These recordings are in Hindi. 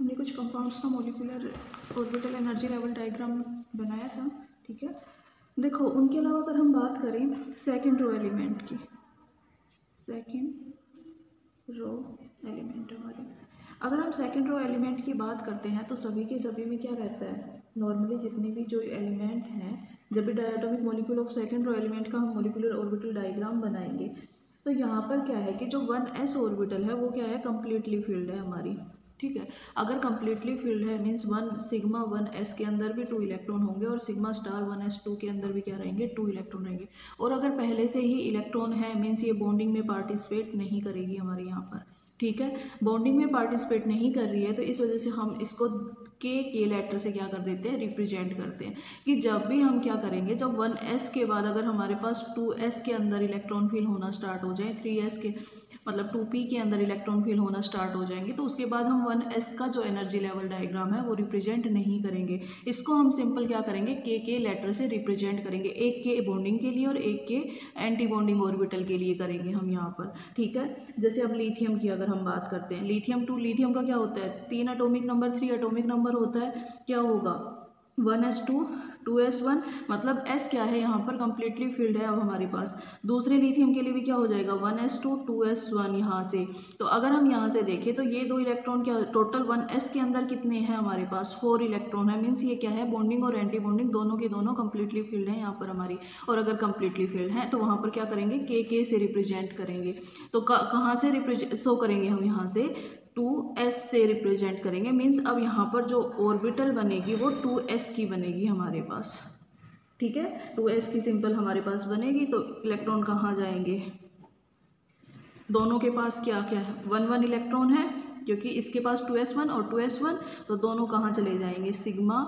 हमने कुछ कंपाउंड्स का molecular orbital energy level diagram बनाया था, ठीक है। देखो उनके अलावा अगर हम बात करें सेकंड रो एलिमेंट की, सेकंड रो एलिमेंट हमारे, अगर हम सेकंड रो एलिमेंट की बात करते हैं तो सभी के सभी में क्या रहता है, नॉर्मली जितने भी जो एलिमेंट हैं, जब भी diatomic molecule of second row element का हम मॉलिक्यूलर ऑर्बिटल डायग्राम बनाएंगे तो यहाँ पर क्या है कि जो 1s ऑर्बिटल है वो क्या है, कम्प्लीटली फिल्ड है हमारी, ठीक है। अगर कम्प्लीटली फिल्ड है मीन्स सिग्मा 1s के अंदर भी 2 इलेक्ट्रॉन होंगे और सिग्मा स्टार 1s2 के अंदर भी क्या रहेंगे, 2 इलेक्ट्रॉन रहेंगे। और अगर पहले से ही इलेक्ट्रॉन है मीन्स ये बॉन्डिंग में पार्टिसिपेट नहीं करेगी हमारे यहाँ पर, ठीक है। बॉन्डिंग में पार्टिसिपेट नहीं कर रही है तो इस वजह से हम इसको के लेटर से क्या कर देते हैं, रिप्रेजेंट करते हैं कि जब भी हम क्या करेंगे, जब 1s के बाद अगर हमारे पास 2s के अंदर इलेक्ट्रॉन फिल होना स्टार्ट हो जाए, 3s के मतलब 2p के अंदर इलेक्ट्रॉन फिल होना स्टार्ट हो जाएंगे तो उसके बाद हम 1s का जो एनर्जी लेवल डायग्राम है वो रिप्रेजेंट नहीं करेंगे। इसको हम सिंपल क्या करेंगे, के लेटर से रिप्रेजेंट करेंगे, एक के बॉन्डिंग के लिए और एक के एंटी बॉन्डिंग ऑर्बिटल के लिए करेंगे हम यहाँ पर, ठीक है। जैसे अब लिथियम की अगर हम बात करते हैं, लिथियम का क्या होता है, 3 एटॉमिक नंबर 3 एटॉमिक नंबर होता है, क्या होगा 1s2 2s1, मतलब s क्या है यहाँ पर कम्प्लीटली फिल्ड है अब हमारे पास। दूसरे लिथियम के लिए भी क्या हो जाएगा 1s2 2s1 यहाँ से। तो अगर हम यहाँ से देखें तो ये 2 इलेक्ट्रॉन क्या टोटल 1s के अंदर कितने हैं हमारे पास, 4 इलेक्ट्रॉन है, मीन्स ये क्या है बॉन्डिंग और एंटी बॉन्डिंग दोनों के दोनों कम्प्लीटली फिल्ड है यहाँ पर हमारी। और अगर कम्प्लीटली फिल्ड है तो वहाँ पर क्या करेंगे, के से रिप्रेजेंट करेंगे। तो कहाँ से रिप्रेजेंट शो करेंगे हम, यहाँ से 2s से रिप्रेजेंट करेंगे, मीन्स अब यहाँ पर जो ऑर्बिटल बनेगी वो 2s की बनेगी हमारे पास, ठीक है। 2s की सिंपल हमारे पास बनेगी तो इलेक्ट्रॉन कहाँ जाएंगे, दोनों के पास क्या क्या है 1 इलेक्ट्रॉन है क्योंकि इसके पास 2s1 और 2s1, तो दोनों कहाँ चले जाएंगे, सिग्मा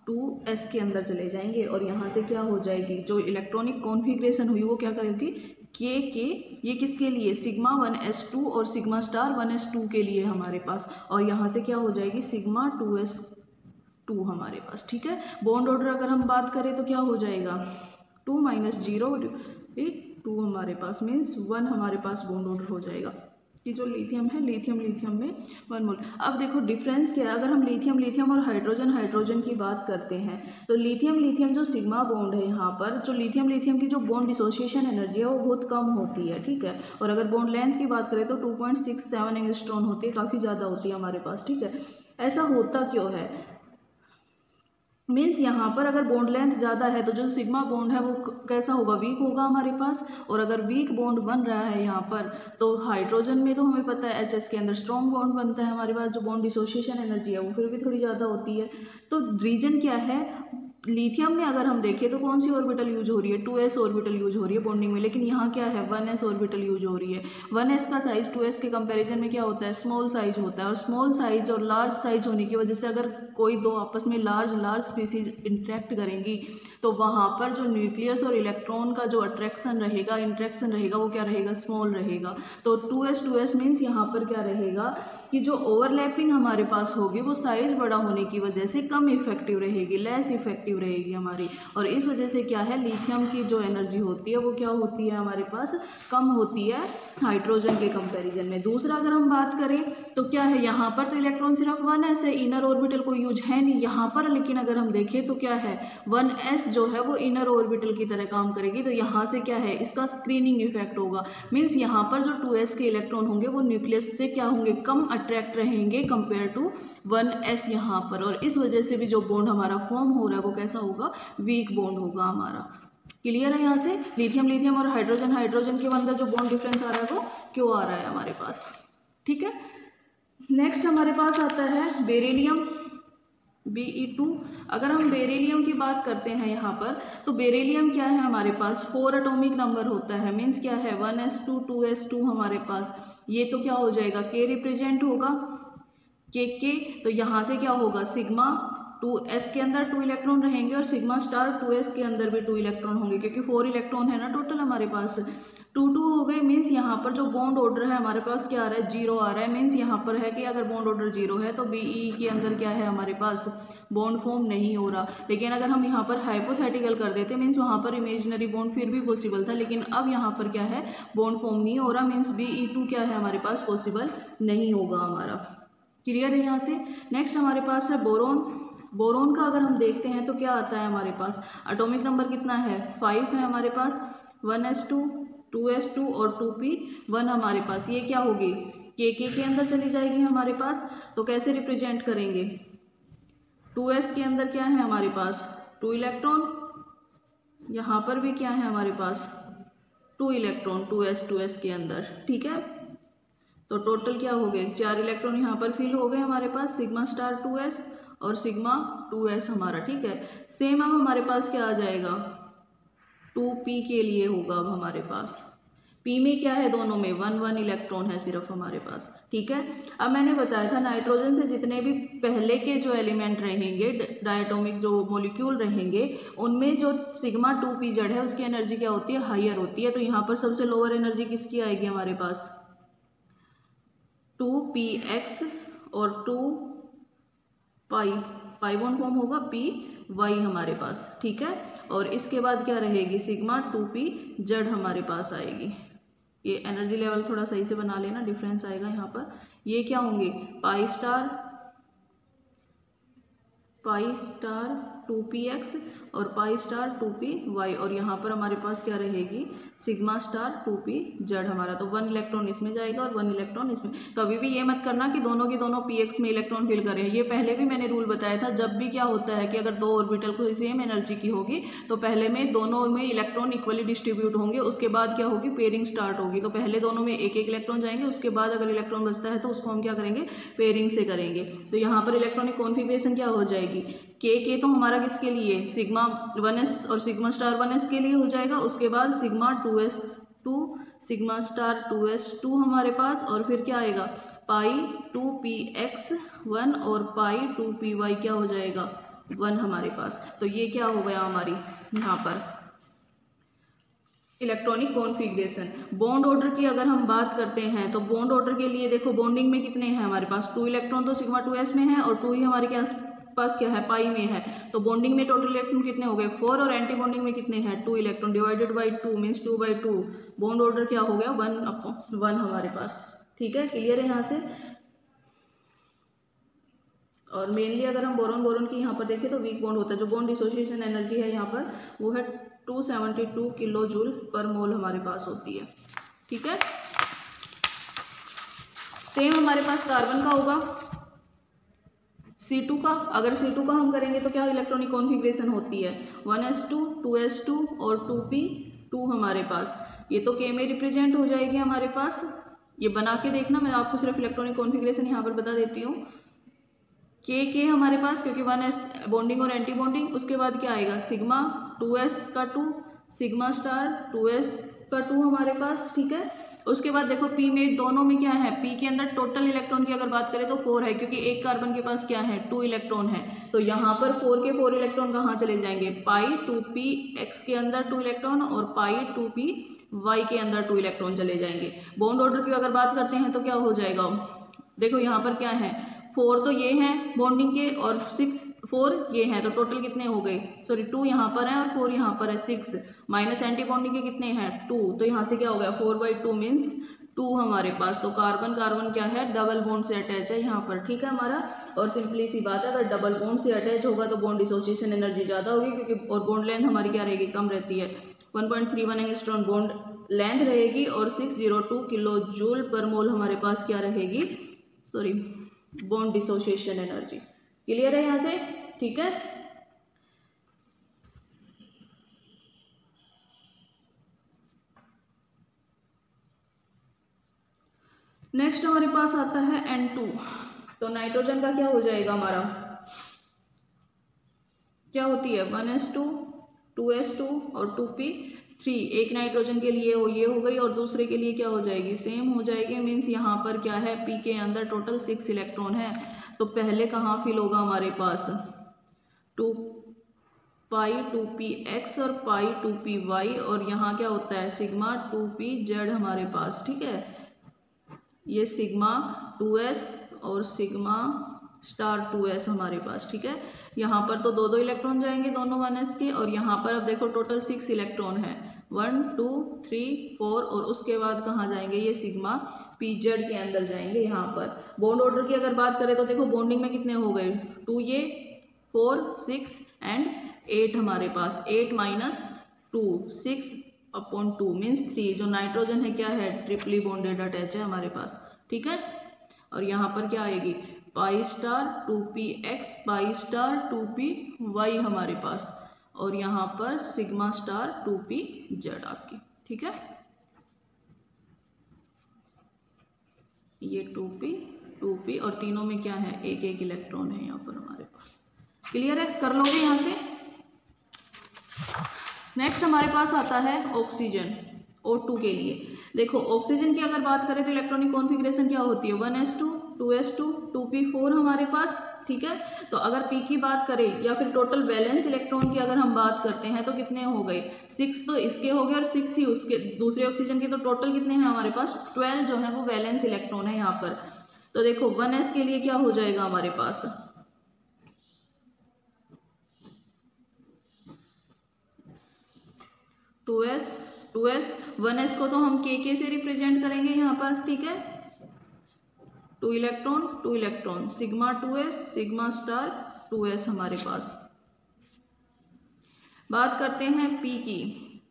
2s के अंदर चले जाएंगे। और यहाँ से क्या हो जाएगी, जो इलेक्ट्रॉनिक कॉन्फ़िगरेशन हुई वो क्या करेगी, के ये किसके लिए, सिग्मा 1s2 और सिग्मा स्टार 1s2 के लिए हमारे पास। और यहाँ से क्या हो जाएगी सिग्मा 2s2 हमारे पास, ठीक है। बॉन्ड ऑर्डर अगर हम बात करें तो क्या हो जाएगा 2 - 0 2 हमारे पास मीन्स 1 हमारे पास बॉन्ड ऑर्डर हो जाएगा कि जो लिथियम है लिथियम में 1 मोल। अब देखो डिफरेंस क्या है, अगर हम लिथियम और हाइड्रोजन की बात करते हैं तो लिथियम जो सिग्मा बॉन्ड है यहाँ पर, जो लिथियम की जो बॉन्ड डिसोसिएशन एनर्जी है वो बहुत कम होती है, ठीक है। और अगर बॉन्ड लेंथ की बात करें तो 2.67 एंगस्ट्रॉन होती है, काफ़ी ज़्यादा होती है हमारे पास, ठीक है। ऐसा होता क्यों है, मीन्स यहाँ पर अगर बॉन्ड लेंथ ज़्यादा है तो जो सिग्मा बॉन्ड है वो कैसा होगा, वीक होगा हमारे पास। और अगर वीक बॉन्ड बन रहा है यहाँ पर तो हाइड्रोजन में तो हमें पता है HS के अंदर स्ट्रॉन्ग बॉन्ड बनता है हमारे पास, जो बॉन्ड डिसोसिएशन एनर्जी है वो फिर भी थोड़ी ज़्यादा होती है। तो रीजन क्या है, लिथियम में अगर हम देखें तो कौन सी ऑर्बिटल यूज हो रही है, 2s ऑर्बिटल यूज हो रही है बॉन्डिंग में, लेकिन यहाँ क्या है 1s ऑर्बिटल यूज हो रही है। 1s का साइज 2s के कंपैरिजन में क्या होता है, स्मॉल साइज होता है। और स्मॉल साइज और लार्ज साइज होने की वजह से अगर कोई दो आपस में लार्ज स्पीसीज इंटरेक्ट करेंगी तो वहाँ पर जो न्यूक्लियस और इलेक्ट्रॉन का जो इंट्रैक्शन रहेगा वो क्या रहेगा, स्मॉल रहेगा। तो 2s मीन्स यहाँ पर क्या रहेगा कि जो ओवरलैपिंग हमारे पास होगी वो साइज बड़ा होने की वजह से कम इफेक्टिव रहेगी, लेस इफेक्टिव रहेगी हमारी। और इस वजह से क्या है, लिथियम की जो एनर्जी होती है वो क्या होती है हमारे पास, कम होती है हाइड्रोजन के कंपैरिजन में। दूसरा अगर हम बात करें तो क्या है, यहाँ पर तो इलेक्ट्रॉन सिर्फ 1s है, इनर ऑर्बिटल को यूज है नहीं यहाँ पर। लेकिन अगर हम देखें तो क्या है 1s जो है वो इनर ऑर्बिटल की तरह काम करेगी, तो यहाँ से क्या है इसका स्क्रीनिंग इफेक्ट होगा। मीन्स यहाँ पर जो 2s के इलेक्ट्रॉन होंगे वो न्यूक्लियस से क्या होंगे, कम अट्रैक्ट रहेंगे कंपेयर टू 1s यहाँ पर। और इस वजह से भी जो बॉन्ड हमारा फॉर्म हो रहा है वो कैसा होगा, वीक बॉन्ड होगा हमारा। क्लियर है यहाँ से, लिथियम और हाइड्रोजन के अंदर जो बॉन्ड डिफरेंस आ रहा है वो क्यों आ रहा है हमारे पास, ठीक है। नेक्स्ट हमारे पास आता है बेरिलियम Be2। अगर हम बेरिलियम की बात करते हैं यहाँ पर तो बेरिलियम क्या है हमारे पास, 4 एटॉमिक नंबर होता है, मीन्स क्या है 1s2 2s2 हमारे पास। ये तो क्या हो जाएगा, K रिप्रेजेंट होगा, के तो यहाँ से क्या होगा सिग्मा 2s के अंदर 2 इलेक्ट्रॉन रहेंगे और सिग्मा स्टार 2s के अंदर भी 2 इलेक्ट्रॉन होंगे, क्योंकि 4 इलेक्ट्रॉन है ना टोटल हमारे पास, 2 हो गए। मीन्स यहाँ पर जो बॉन्ड ऑर्डर है हमारे पास क्या आ रहा है, 0 आ रहा है। मीन्स यहाँ पर है कि अगर बॉन्ड ऑर्डर 0 है तो Be के अंदर क्या है हमारे पास, बॉन्ड फॉर्म नहीं हो रहा। लेकिन अगर हम यहाँ पर हाइपोथेटिकल कर देते मीन्स वहाँ पर इमेजिनरी बॉन्ड फिर भी पॉसिबल था, लेकिन अब यहाँ पर क्या है बॉन्ड फॉर्म नहीं हो रहा, मीन्स Be2 क्या है हमारे पास पॉसिबल नहीं होगा हमारा। क्लियर है यहाँ से। नेक्स्ट हमारे पास है बोरोन। बोरोन का अगर हम देखते हैं तो क्या आता है हमारे पास, एटॉमिक नंबर कितना है 5 है हमारे पास, 1s2 2s2 और 2p1 हमारे पास। ये क्या होगी के अंदर चली जाएगी हमारे पास। तो कैसे रिप्रेजेंट करेंगे, 2s के अंदर क्या है हमारे पास 2 इलेक्ट्रॉन, यहाँ पर भी क्या है हमारे पास 2 इलेक्ट्रॉन 2s के अंदर, ठीक है। तो टोटल क्या हो गए 4 इलेक्ट्रॉन यहाँ पर फिल हो गए हमारे पास, सिग्मा स्टार 2s और सिग्मा 2s हमारा, ठीक है। सेम अब हमारे पास क्या आ जाएगा 2p के लिए होगा अब हमारे पास, p में क्या है दोनों में 1 इलेक्ट्रॉन है सिर्फ हमारे पास, ठीक है। अब मैंने बताया था नाइट्रोजन से जितने भी पहले के जो एलिमेंट रहेंगे डायटोमिक जो मॉलिक्यूल रहेंगे उनमें जो सिग्मा 2pz है उसकी एनर्जी क्या होती है हायर होती है। तो यहाँ पर सबसे लोअर एनर्जी किसकी आएगी हमारे पास 2px और 2 पाई बॉन्ड फॉर्म होगा py हमारे पास, ठीक है। और इसके बाद क्या रहेगी सिग्मा 2pz हमारे पास आएगी। ये एनर्जी लेवल थोड़ा सही से बना लेना, डिफरेंस आएगा यहाँ पर। ये क्या होंगे पाई स्टार 2px और पाई स्टार 2py और यहाँ पर हमारे पास क्या रहेगी सिग्मा स्टार 2pz हमारा। तो 1 इलेक्ट्रॉन इसमें जाएगा और 1 इलेक्ट्रॉन इसमें। कभी भी ये मत करना कि दोनों की दोनों px में इलेक्ट्रॉन फिल करें, ये पहले भी मैंने रूल बताया था। जब भी क्या होता है कि अगर दो ऑर्बिटल को सेम एनर्जी की होगी तो पहले में दोनों में इलेक्ट्रॉन इक्वली डिस्ट्रीब्यूट होंगे, उसके बाद क्या होगी पेयरिंग स्टार्ट होगी। तो पहले दोनों में एक इलेक्ट्रॉन जाएंगे, उसके बाद अगर इलेक्ट्रॉन बचता है तो उसको हम क्या करेंगे पेयरिंग से करेंगे। तो यहाँ पर इलेक्ट्रॉनिक कॉन्फिगरेशन क्या हो जाएगी के तो हमारा किसके लिए सिग्मा 1s और सिग्मा स्टार 1s के लिए हो जाएगा, उसके बाद sigma 2s2 sigma star 2s2 हमारे पास, और फिर क्या आएगा पाई 2px1 और पाई 2py क्या हो जाएगा 1 हमारे पास। तो ये क्या हो गया हमारी यहाँ पर इलेक्ट्रॉनिक कॉन्फ़िगरेशन। बॉन्ड ऑर्डर की अगर हम बात करते हैं तो बॉन्ड ऑर्डर के लिए देखो बॉन्डिंग में कितने हैं हमारे पास 2 इलेक्ट्रॉन तो सिग्मा 2s में है और 2 ही हमारे पास क्या है पाई में है। तो बॉन्डिंग में टोटल इलेक्ट्रॉन कितने हो गए 4 और एंटी बॉन्डिंग में कितने हैं 2 electron divided by 2 means 2/2। Bond order क्या हो गया 1/1 हमारे पास, ठीक है। क्लियर है यहाँ से। और मेनली अगर हम बोरॉन की यहाँ पर देखें तो वीक बॉन्ड होता है, जो बॉन्ड डिसोसिएशन एनर्जी है यहाँ पर वो है 272 किलो जूल पर मोल हमारे पास होती है, ठीक है। सेम हमारे पास कार्बन का होगा C2 का। अगर C2 का हम करेंगे तो क्या इलेक्ट्रॉनिक कॉन्फ़िगरेशन होती है 1s2 2s2 और 2p2 हमारे पास। ये तो K में रिप्रेजेंट हो जाएगी हमारे पास। ये बना के देखना, मैं आपको सिर्फ इलेक्ट्रॉनिक कॉन्फ़िगरेशन यहाँ पर बता देती हूँ। के हमारे पास क्योंकि 1s बॉन्डिंग और एंटी बॉन्डिंग, उसके बाद क्या आएगा सिग्मा 2s का 2 सिग्मा स्टार 2s का 2 हमारे पास, ठीक है। उसके बाद देखो पी में दोनों में क्या है पी के अंदर टोटल इलेक्ट्रॉन की अगर बात करें तो 4 है, क्योंकि एक कार्बन के पास क्या है 2 इलेक्ट्रॉन है। तो यहाँ पर 4 के 4 इलेक्ट्रॉन कहाँ चले जाएंगे पाई 2px के अंदर 2 इलेक्ट्रॉन और पाई 2py के अंदर 2 इलेक्ट्रॉन चले जाएंगे। बॉन्ड ऑर्डर की अगर बात करते हैं तो क्या हो जाएगा देखो यहाँ पर क्या है 4 तो ये हैं बॉन्डिंग के और 4 ये हैं, तो टोटल कितने हो गए 2 यहाँ पर है और 4 यहाँ पर है 6 माइनस एंटी बॉन्डिंग के कितने हैं 2। तो यहाँ से क्या हो गया 4/2 मीन्स 2 हमारे पास। तो कार्बन क्या है डबल बॉन्ड से अटैच है यहाँ पर, ठीक है हमारा। और सिंपली सी बात है अगर डबल बॉन्ड से अटैच होगा तो बॉन्ड डिसोसिएशन एनर्जी ज़्यादा होगी, क्योंकि और बॉन्ड लेंथ हमारी क्या रहेगी कम रहती है 1.31 एंगस्ट्रॉन बॉन्ड लेंथ रहेगी और 602 किलो जूल पर मोल हमारे पास क्या रहेगी बॉन्ड डिसोसिएशन एनर्जी। क्लियर है यहाँ से, ठीक है। नेक्स्ट हमारे पास आता है N2। तो नाइट्रोजन का क्या हो जाएगा हमारा क्या होती है 1s2 2s2 और 2p3। एक नाइट्रोजन के लिए ये हो गई और दूसरे के लिए क्या हो जाएगी सेम हो जाएगी, मीन्स यहाँ पर क्या है p के अंदर टोटल 6 इलेक्ट्रॉन है। तो पहले कहाँ फिल होगा हमारे पास 2 पाई 2px और पाई 2py और यहाँ क्या होता है सिग्मा 2pz हमारे पास, ठीक है। ये सिग्मा 2s और सिग्मा स्टार 2s हमारे पास, ठीक है। यहाँ पर तो 2 इलेक्ट्रॉन जाएंगे दोनों 1s के और यहाँ पर अब देखो टोटल 6 इलेक्ट्रॉन है 1 2 3 4 और उसके बाद कहाँ जाएंगे, ये सिग्मा पीजेड के अंदर जाएंगे। यहाँ पर बॉन्ड ऑर्डर की अगर बात करें तो देखो बॉन्डिंग में कितने हो गए, 2 ये 4 6 एंड 8 हमारे पास, 8 माइनस 2 6/2 मीन्स 3। जो नाइट्रोजन है क्या है, ट्रिपली बॉन्डेड अटैच है हमारे पास, ठीक है। और यहाँ पर क्या आएगी, pi star 2px pi star 2py हमारे पास, और यहाँ पर सिग्मा स्टार 2pz आपकी, ठीक है। ये 2p और तीनों में क्या है, एक एक इलेक्ट्रॉन है यहाँ पर हमारे पास। क्लियर है, कर लोगे यहाँ से। नेक्स्ट हमारे पास आता है ऑक्सीजन O2 के लिए। देखो ऑक्सीजन की अगर बात करें तो इलेक्ट्रॉनिक कॉन्फ़िगरेशन क्या होती है, 1s2 2s2 2p4 हमारे पास, ठीक है। तो अगर p की बात करें या फिर टोटल वैलेंस इलेक्ट्रॉन की अगर हम बात करते हैं तो कितने हो गए, 6 तो इसके हो गए और 6 ही उसके दूसरे ऑक्सीजन के, तो टोटल कितने हैं हमारे पास, 12 जो है वो वैलेंस इलेक्ट्रॉन है यहाँ पर। तो देखो 1s के लिए क्या हो जाएगा हमारे पास, 2s 1s को तो हम k से रिप्रेजेंट करेंगे यहाँ पर, ठीक है। 2 electron sigma 2s sigma star 2s हमारे पास। बात करते हैं p की,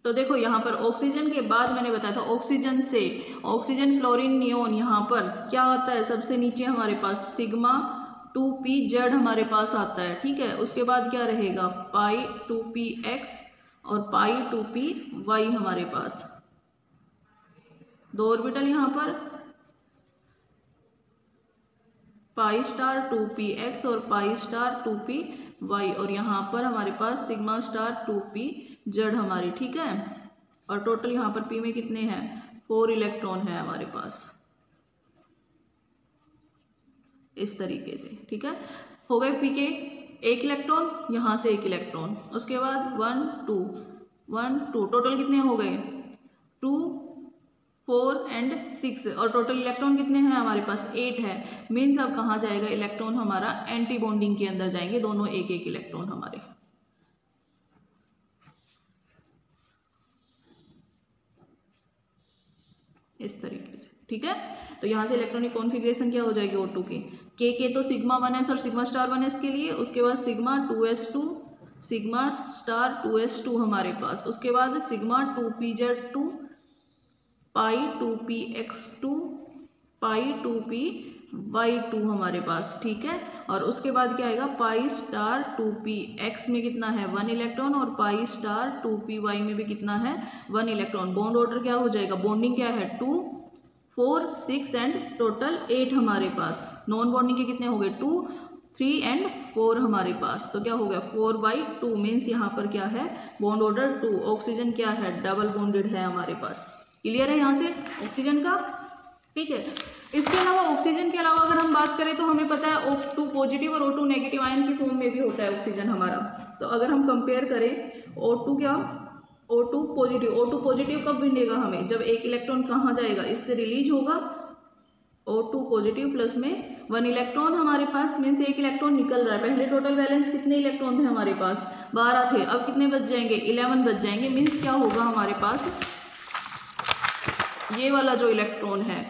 तो देखो यहाँ पर ऑक्सीजन के बाद मैंने बताया था ऑक्सीजन से ऑक्सीजन फ्लोरीन नियोन, यहाँ पर क्या आता है सबसे नीचे हमारे पास सिग्मा 2pz हमारे पास आता है, ठीक है। उसके बाद क्या रहेगा, पाई 2px और पाई 2py हमारे पास, 2 ऑर्बिटल यहाँ पर पाई स्टार 2px और पाई स्टार 2py, और यहाँ पर हमारे पास सिग्मा स्टार 2pz हमारी, ठीक है। और टोटल यहाँ पर p में कितने हैं, 4 इलेक्ट्रॉन है हमारे पास, इस तरीके से, ठीक है। हो गए p के 1 इलेक्ट्रॉन, यहाँ से 1 इलेक्ट्रॉन, उसके बाद 1 2 टोटल कितने हो गए, 2 4 एंड 6, और टोटल इलेक्ट्रॉन कितने हैं हमारे पास, 8 है। मीन्स अब कहाँ जाएगा इलेक्ट्रॉन हमारा, एंटी बॉन्डिंग के अंदर जाएंगे दोनों एक एक इलेक्ट्रॉन हमारे, इस तरीके से, ठीक है। तो यहाँ से इलेक्ट्रॉनिक कॉन्फ़िगरेशन क्या हो जाएगी O2 की, के तो सिग्मा 1s और सिग्मा स्टार 1s के लिए, उसके बाद sigma 2s2 sigma star 2s2 हमारे पास, उसके बाद सिग्मा 2pz2 पाई 2px2 पाई 2py2 हमारे पास, ठीक है। और उसके बाद क्या आएगा, पाई स्टार 2px में कितना है, 1 इलेक्ट्रॉन, और पाई स्टार 2py में भी कितना है, 1 इलेक्ट्रॉन। बॉन्ड ऑर्डर क्या हो जाएगा, बॉन्डिंग क्या है 2 4 6 एंड टोटल 8 हमारे पास। नॉन बॉन्डिंग के कितने हो गए, 2 3 एंड 4 हमारे पास, तो क्या हो गया 4/2 मीन्स यहाँ पर क्या है, बॉन्ड ऑर्डर 2। ऑक्सीजन क्या है, डबल बॉन्डेड है हमारे पास। क्लियर है यहाँ से ऑक्सीजन का, ठीक है। इसके अलावा ऑक्सीजन के अलावा अगर हम बात करें तो हमें पता है O2 पॉजिटिव और O2 नेगेटिव आयन की फॉर्म में भी होता है ऑक्सीजन हमारा। तो अगर हम कंपेयर करें O2 क्या, O2 पॉजिटिव कब मिलेगा हमें, जब 1 इलेक्ट्रॉन कहाँ जाएगा, इससे रिलीज होगा, O2 पॉजिटिव प्लस में 1 इलेक्ट्रॉन हमारे पास, मीन्स 1 इलेक्ट्रॉन निकल रहा है। पहले टोटल बैलेंस कितने इलेक्ट्रॉन थे हमारे पास, 12 थे, अब कितने बच जाएंगे, 11 बच जाएंगे। मीन्स क्या होगा हमारे पास, ये वाला जो इलेक्ट्रॉन है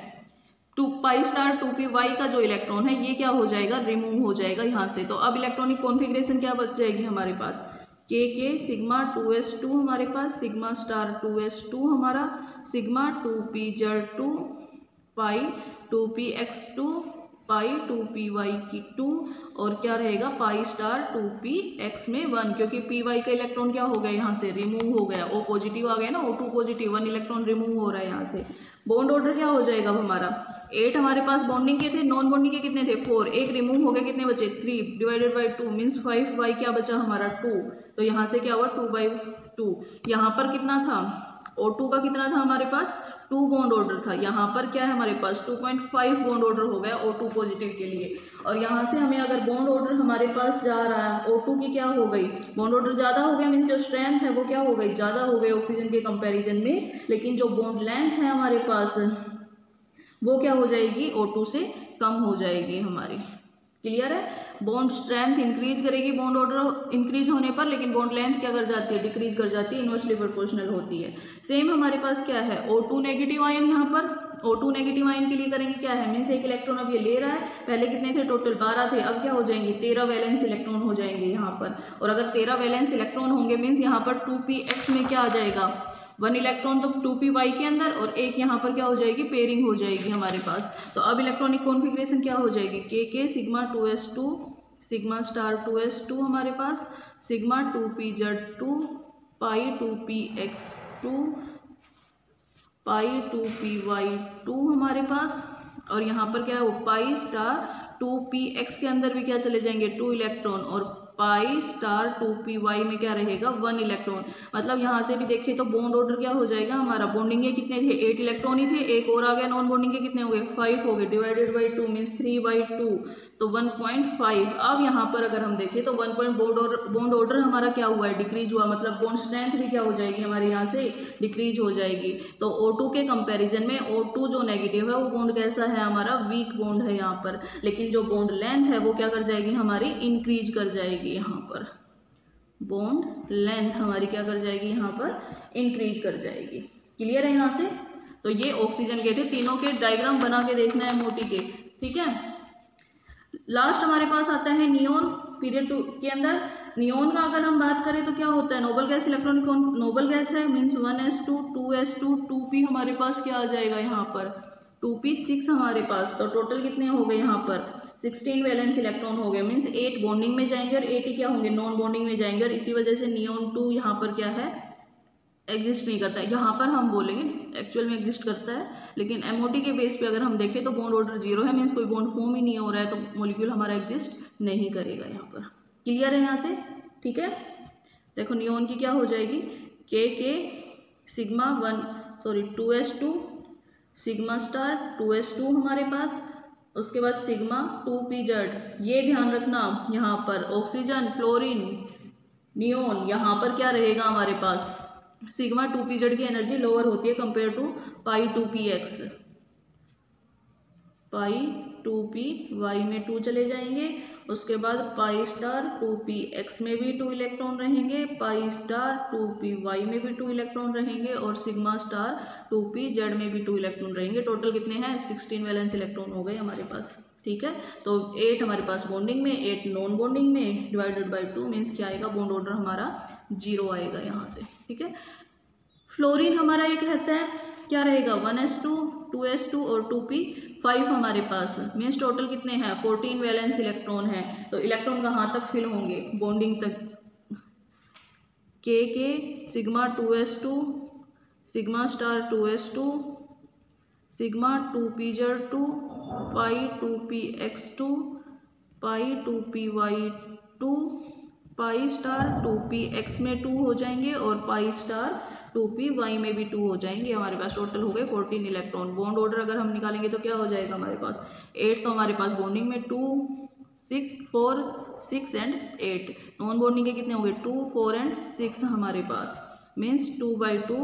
2 पाई स्टार 2py का जो इलेक्ट्रॉन है ये क्या हो जाएगा, रिमूव हो जाएगा यहाँ से। तो अब इलेक्ट्रॉनिक कॉन्फ़िगरेशन क्या बच जाएगी हमारे पास, के सिग्मा 2s2 हमारे पास, सिग्मा स्टार 2s2 हमारा, सिग्मा 2pz2 पाई 2px2 पाई 2py2, और क्या रहेगा पाई स्टार 2px में 1, क्योंकि py का इलेक्ट्रॉन क्या हो गया यहाँ से, रिमूव हो गया, O पॉजिटिव आ गया ना, O2 पॉजिटिव, 1 इलेक्ट्रॉन रिमूव हो रहा है यहाँ से। बॉन्ड ऑर्डर क्या हो जाएगा हमारा, 8 हमारे पास बॉन्डिंग के थे, नॉन बॉन्डिंग के कितने थे 4, एक रिमूव हो गया, कितने बचे 3 डिवाइडेड बाई 2 मीन्स 5 क्या बचा हमारा 2, तो यहाँ से क्या हुआ 2/2। यहाँ पर कितना था O2 का कितना था हमारे पास, 2 बॉन्ड ऑर्डर था, यहाँ पर क्या है हमारे पास 2.5 बॉन्ड ऑर्डर हो गया O2 पॉजिटिव के लिए। और यहाँ से हमें अगर बॉन्ड ऑर्डर हमारे पास जा रहा है, O2 की क्या हो गई, बॉन्ड ऑर्डर ज़्यादा हो गया, मीन्स जो स्ट्रेंथ है वो क्या हो गई, ज़्यादा हो गई ऑक्सीजन के कंपैरिजन में, लेकिन जो बॉन्ड लेंथ है हमारे पास वो क्या हो जाएगी, O2 से कम हो जाएगी हमारी। क्लियर है। बॉन्ड स्ट्रेंथ इंक्रीज करेगी बॉन्ड ऑर्डर इंक्रीज होने पर, लेकिन बॉन्ड लेंथ क्या कर जाती है, डिक्रीज कर जाती है, इनवर्सली प्रोपोर्शनल होती है। सेम हमारे पास क्या है, O2 नेगेटिव आयन, यहाँ पर O2 नेगेटिव आयन के लिए करेंगे क्या है, मीन्स एक इलेक्ट्रॉन अब ये ले रहा है, पहले कितने थे टोटल 12 थे, अब क्या हो जाएंगे 13 वैलेंस इलेक्ट्रॉन हो जाएंगे यहाँ पर। और अगर 13 वैलेंस इलेक्ट्रॉन होंगे मीन्स यहाँ पर 2px में क्या आ जाएगा, 1 इलेक्ट्रॉन तो 2py के अंदर और एक यहाँ पर क्या हो जाएगी, पेयरिंग हो जाएगी हमारे पास। तो अब इलेक्ट्रॉनिक कॉन्फ़िगरेशन क्या हो जाएगी, k sigma 2s2 sigma star 2s2 हमारे पास, सिग्मा 2pz2 पाई 2px2 पाई 2py2 हमारे पास, और यहाँ पर क्या है वो पाई स्टार 2px के अंदर भी क्या चले जाएंगे 2 इलेक्ट्रॉन, और पाई स्टार 2py में क्या रहेगा 1 इलेक्ट्रॉन। मतलब यहाँ से भी देखिए तो बॉन्ड ऑर्डर क्या हो जाएगा हमारा, बॉन्डिंग के कितने थे 8 इलेक्ट्रॉन ही थे, एक और आ गया नॉन बॉन्डिंग के कितने हो गए 5 हो गए, डिवाइडेड बाई 2 मीन्स 3/2 तो 1.5। अब यहाँ पर अगर हम देखें तो 1 बॉन्ड ऑर्डर हमारा क्या हुआ है, डिक्रीज हुआ, मतलब बॉन्ड स्ट्रेंथ भी क्या हो जाएगी हमारे यहाँ से डिक्रीज हो जाएगी। तो O2 के कंपैरिजन में O2 जो नेगेटिव है वो बॉन्ड कैसा है हमारा, वीक बॉन्ड है यहाँ पर, लेकिन जो बॉन्ड लेंथ है वो क्या कर जाएगी हमारी, इंक्रीज कर जाएगी। यहाँ पर बॉन्ड लेंथ हमारी क्या कर जाएगी, यहाँ पर इंक्रीज कर जाएगी। क्लियर है यहाँ से। तो ये ऑक्सीजन के थे, तीनों के डायग्राम बना के देखना है मोटी के, ठीक है। लास्ट हमारे पास आता है नियोन पीरियड 2 के अंदर। नियोन का अगर हम बात करें तो क्या होता है, noble gas electronic noble gas है, मीन्स 1s2 2s2 2p हमारे पास क्या आ जाएगा यहाँ पर 2p6 हमारे पास। तो टोटल कितने हो गए यहाँ पर 16 वैलेंस इलेक्ट्रॉन हो गए, मीन्स 8 बॉन्डिंग में जाएंगे और 8 ही क्या होंगे नॉन बॉन्डिंग में जाएंगे, और इसी वजह से नियोन 2 यहाँ पर क्या है एग्जिस्ट नहीं करता है। यहाँ पर हम बोलेंगे एक्चुअल में एग्जिस्ट करता है, लेकिन एमओटी के बेस पे अगर हम देखें तो बॉन्ड ऑर्डर 0 है, मीन्स कोई बॉन्ड फॉर्म ही नहीं हो रहा है, तो मॉलिक्यूल हमारा एग्जिस्ट नहीं करेगा यहाँ पर। क्लियर है यहाँ से, ठीक है। देखो नियोन की क्या हो जाएगी, के sigma 2s2 sigma star 2s2 हमारे पास, उसके बाद सिग्मा 2pz। ये ध्यान रखना यहाँ पर ऑक्सीजन फ्लोरीन नियोन यहाँ पर क्या रहेगा हमारे पास, सिग्मा 2pz की एनर्जी लोअर होती है compare to pi 2px, pi 2py में 2 चले जाएंगे, उसके बाद पाई स्टार 2px में भी 2 इलेक्ट्रॉन रहेंगे, पाई स्टार 2py में भी 2 इलेक्ट्रॉन रहेंगे, और सिग्मा स्टार 2pz में भी 2 इलेक्ट्रॉन रहेंगे। टोटल कितने हैं 16 वैलेंस इलेक्ट्रॉन हो गए हमारे पास, ठीक है। तो 8 हमारे पास बॉन्डिंग में, 8 नॉन बॉन्डिंग में, डिवाइडेड बाई 2 मीन्स क्या आएगा, बॉन्ड ऑर्डर हमारा 0 आएगा यहाँ से, ठीक है। फ्लोरीन हमारा एक रहता है, क्या रहेगा 1s2 2s2 और 2p5 हमारे पास, मीन्स टोटल कितने हैं 14 वैलेंस इलेक्ट्रॉन है। तो इलेक्ट्रॉन कहाँ तक फिल होंगे, बॉन्डिंग तक। के sigma 2s2 sigma star 2s2 sigma 2pz2 पाई 2px2 पाई 2py2 पाई स्टार 2px में 2 हो जाएंगे, और पाई स्टार 2py में भी 2 हो जाएंगे। हमारे पास टोटल हो गए 14 इलेक्ट्रॉन। बॉन्ड ऑर्डर अगर हम निकालेंगे तो क्या हो जाएगा हमारे पास 8, तो हमारे पास बॉन्डिंग में 2 6 4 6 एंड 8, नॉन बॉन्डिंग के कितने हो गए 2 4 एंड 6 हमारे पास, मीन्स 2/2।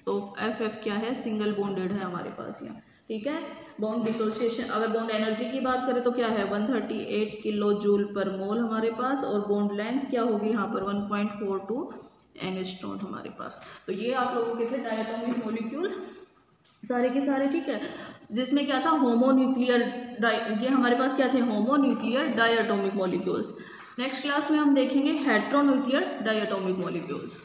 तो FF क्या है, सिंगल बॉन्डेड है हमारे पास यहाँ, ठीक है। बॉन्ड डिसोसिएशन, अगर बॉन्ड एनर्जी की बात करें तो क्या है 138 किलो जूल पर मोल हमारे पास, और बॉन्ड लेंथ क्या होगी यहाँ पर 1.42 एंगस्ट्रॉम हमारे पास। तो ये आप लोगों के थे डायटोमिक मॉलिक्यूल सारे के सारे, ठीक है, जिसमें क्या था होमोन्यूक्लियर, ये हमारे पास क्या थे homonuclear diatomic molecules. Next class में हम देखेंगे हेट्रोन्यूक्लियर डायटोमिक मॉलिक्यूल्स।